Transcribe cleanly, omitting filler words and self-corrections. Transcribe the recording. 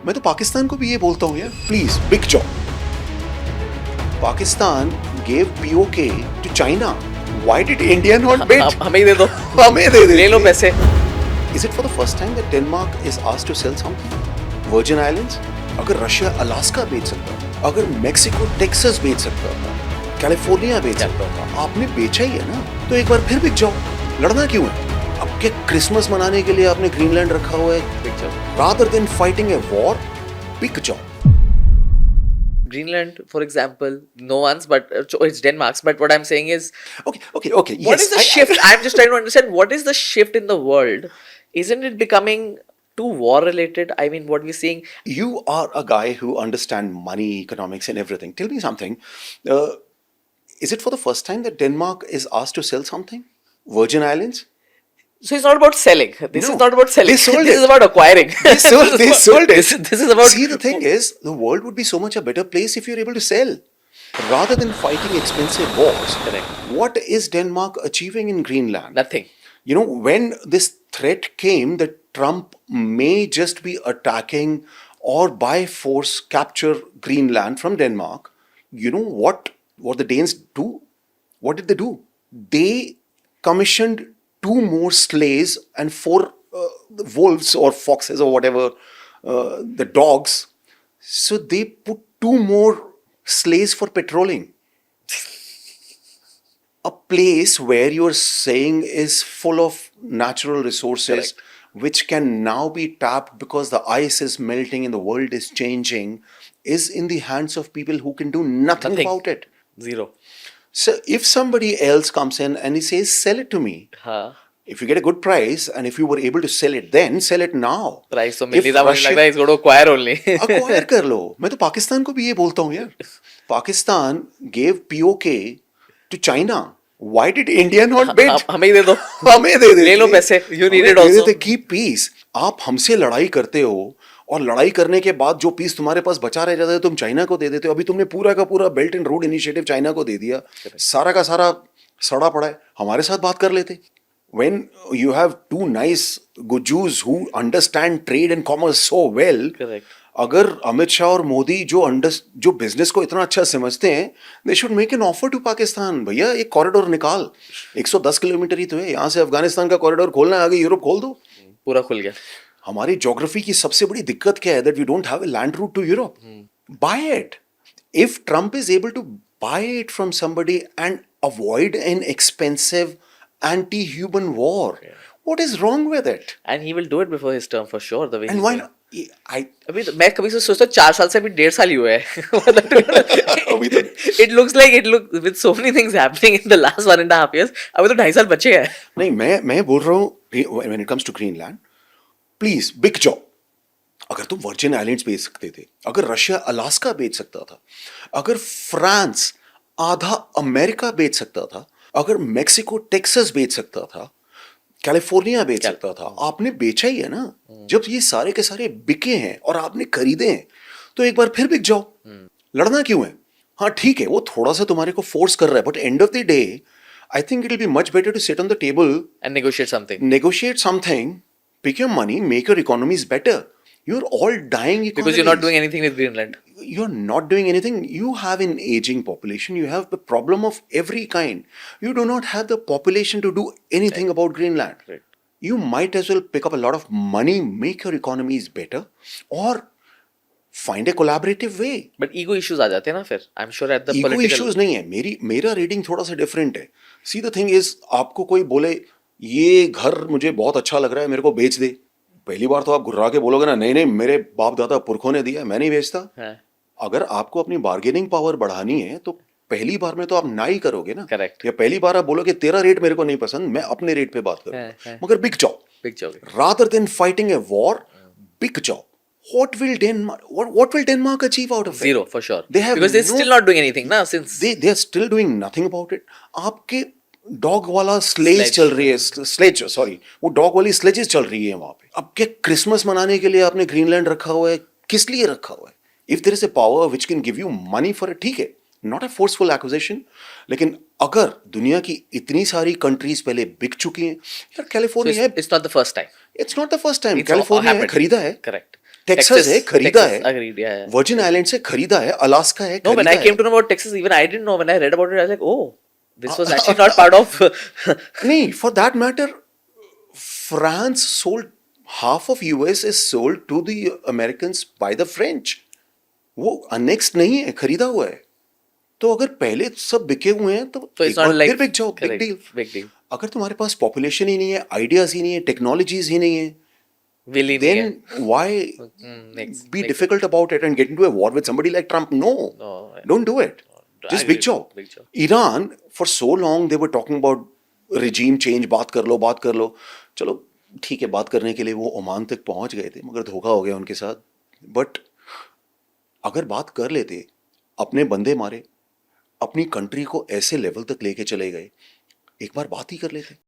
मैं तो पाकिस्तान को भी ये बोलता हूँ यार, please big job. Pakistan gave POK to China. Why did India not bid? हमें ही दे दो, हमें दे दे. ले लो पैसे. Is it for the first time that Denmark is asked to sell something? Virgin Islands? अगर रशिया अलास्का बेच सकता था, अगर मेक्सिको टेक्सास बेच सकता था, कैलिफोर्निया बेच सकता था, आपने बेचा ही है ना, तो एक बार फिर बिक जाओ. लड़ना क्यों है? अब क्या क्रिसमस मनाने के लिए आपने ग्रीनलैंड रखा हुआ है? बिक जाओ. Rather than fighting a war, बिक जाओ. Greenland, for example, no one's, but it's Denmark's. But what I'm saying is, Okay. what Yes, is the shift? I'm just trying to understand what is the shift in the world. Isn't it becoming too war related? I mean, what we're seeing. You are a guy who understands money, economics, and everything. Tell me something. Is it for the first time that Denmark is asked to sell something? Virgin Islands? So it's not about selling. This No, is not about selling. they sold This it. is about acquiring. They sold it. This is about. See, the thing is, the world would be so much a better place if you're able to sell. Rather than fighting expensive wars, Correct. what is Denmark achieving in Greenland? Nothing. You know, when this threat came that Trump may just be attacking or by force capture Greenland from Denmark, you know what the Danes do? What did they do? They commissioned 2 more sleighs and 4 wolves or foxes or whatever, the dogs. So they put 2 more sleighs for patrolling. A place where you're saying is full of natural resources. Correct. Which can now be tapped because the ice is melting and the world is changing, is in the hands of people who can do nothing about it. Zero. So if somebody else comes in and he says, sell it to me, हाँ. if you get a good price and if you were able to sell it then, sell it now. Price तो If मिल नहीं था, मुझे Russia- लग रहा है इसको acquire only. acquire कर लो. मैं तो पाकिस्तान को भी ये बोलता हूँ यार. Pakistan gave POK to China. Why did India not bid? हमें ही दे दो. हमें दे दे. ले लो पैसे. You need it they also. देते. Keep peace. आप हमसे लड़ाई करते हो और लड़ाई करने के बाद जो पीस तुम्हारे पास बचा रह जाता है तुम चाइना को दे देते हो. अभी तुमने पूरा का पूरा belt and road initiative China को दे दिया. सारा का सारा सड़ा पड़ा है. हमारे साथ बात कर लेते. When you have 2 nice gujus who understand trade and commerce so well, Correct. अगर अमित शाह और मोदी जो बिजनेस को इतना अच्छा समझते हैं, they should make an offer to Pakistan. भैया एक कॉरिडोर निकाल. 110 किलोमीटर ही तो है. यहाँ से अफगानिस्तान का कॉरिडोर खोलना है, आगे यूरोप खोल दो. पूरा खुल गया. हमारी ज्योग्राफी की सबसे बड़ी दिक्कत क्या है? That we don't have a land route to Europe. Buy it. If Trump is able to buy it from somebody and avoid an expensive anti-human war, what is wrong with it? And he will do it before his term for sure. The way. And he's why doing. not? अभी तो मैं कभी से सोचता हूँ 4 साल से अभी 1.5 साल ही हुआ है. अभी तो It looks like with so many things happening in the last 1.5 years. अभी तो 2.5 साल बचे हैं. नहीं, मैं बोल रहा हूँ when it comes to Greenland, please बिक जाओ. अगर तुम वर्जिन आइलैंड्स बेच सकते थे, अगर रशिया अलास्का बेच सकता था, अगर फ्रांस आधा अमेरिका बेच सकता था, अगर मेक्सिको टेक्सास बेच सकता था, कैलिफोर्निया बेच सकता था, आपने बेचा ही है ना. जब ये सारे के सारे बिके हैं और आपने खरीदे हैं, तो एक बार फिर बिक जाओ. लड़ना क्यों है? हाँ ठीक है, वो थोड़ा सा तुम्हारे को फोर्स कर रहा है, but end of the day I think it will be much better to sit on the table, And negotiate something. negotiate something, pick your money, make your economies better. You're all dying economies. Because you're not doing anything with Greenland. You're not doing anything. You have an aging population. You have the problem of every kind. You do not have the population to do anything about Greenland. Right. You might as well pick up a lot of money, make your economies better, or find a collaborative way. But ego issues आ जाते हैं ना फिर. I'm sure at the Ego political. issues नहीं है. मेरा reading थोड़ा सा different है. See, the thing is, आपको कोई बोले ये घर मुझे बहुत अच्छा लग रहा है, मेरे को बेच दे. पहली बार तो आप घुर्रा के बोलोगे ना, नहीं मेरे बाप दादा पुरखों ने दिया, मैं नहीं बेचता. हाँ. अगर आपको अपनी बार्गेनिंग पावर बढ़ानी है तो पहली बार में तो आप ना ही करोगे ना. Correct. या पहली बार आप बोलोगे तेरा रेट मेरे को नहीं पसंद, मैं अपने रेट पे बात करूँ. हाँ. मगर बिक जाओ. बिक जाओगे. Rather than fighting a war, बिक जाओ. What will Denmark achieve out of it? Zero for sure. They have because they're no- still not doing anything ना since. they are still doing nothing about it. आपके dog वाला sledge Sledge. चल रही है, sledge sorry, वो dog वाली sledges चल रही है वहां पे. अब क्या क्रिसमस मनाने के लिए आपने ग्रीनलैंड रखा हुआ है? किस लिए रखा हुआ है? If there is a power which can give you money for it, ठीक है, नॉट अ फोर्सफुल एक्विजिशन. लेकिन अगर दुनिया की इतनी सारी कंट्रीज पहले बिक चुकी हैं, यार So कैलिफोर्निया है, it's not the first time. It's not the first time. It's all California happened. खरीदा है. Correct. टेक्सास है, खरीदा है, Agreed, yeah, yeah. Virgin island से खरीदा है, अलास्का है, No, when खरीदा I came है. to know about Texas, even I didn't know. When I read about it, I was like, oh, this was actually not part of. नहीं, for that matter, France sold half of US is sold to the Americans by the French. वो annexed नहीं है, खरीदा हुआ है. तो अगर पहले सब बिके हुए हैं तो So एक it's not बार like फिर बिक जाओ, big correct, deal. big deal. अगर तुम्हारे पास पॉपुलेशन ही नहीं है, आइडियाज ही नहीं है, टेक्नोलॉजीज ही नहीं है, Will ही नहीं है. then why Next, be next. difficult about it and get into a war with somebody like Trump? No, No, don't do it. I Just agree big job. big job. Iran, for so long they were talking about regime change, बात कर लो, बात कर लो. चलो ठीक है, बात करने के लिए वो ओमान तक पहुंच गए थे, मगर धोखा हो गया उनके साथ. बट अगर बात कर लेते, अपने बंदे मारे, अपनी कंट्री को ऐसे लेवल तक लेके चले गए, एक बार बात ही कर लेते.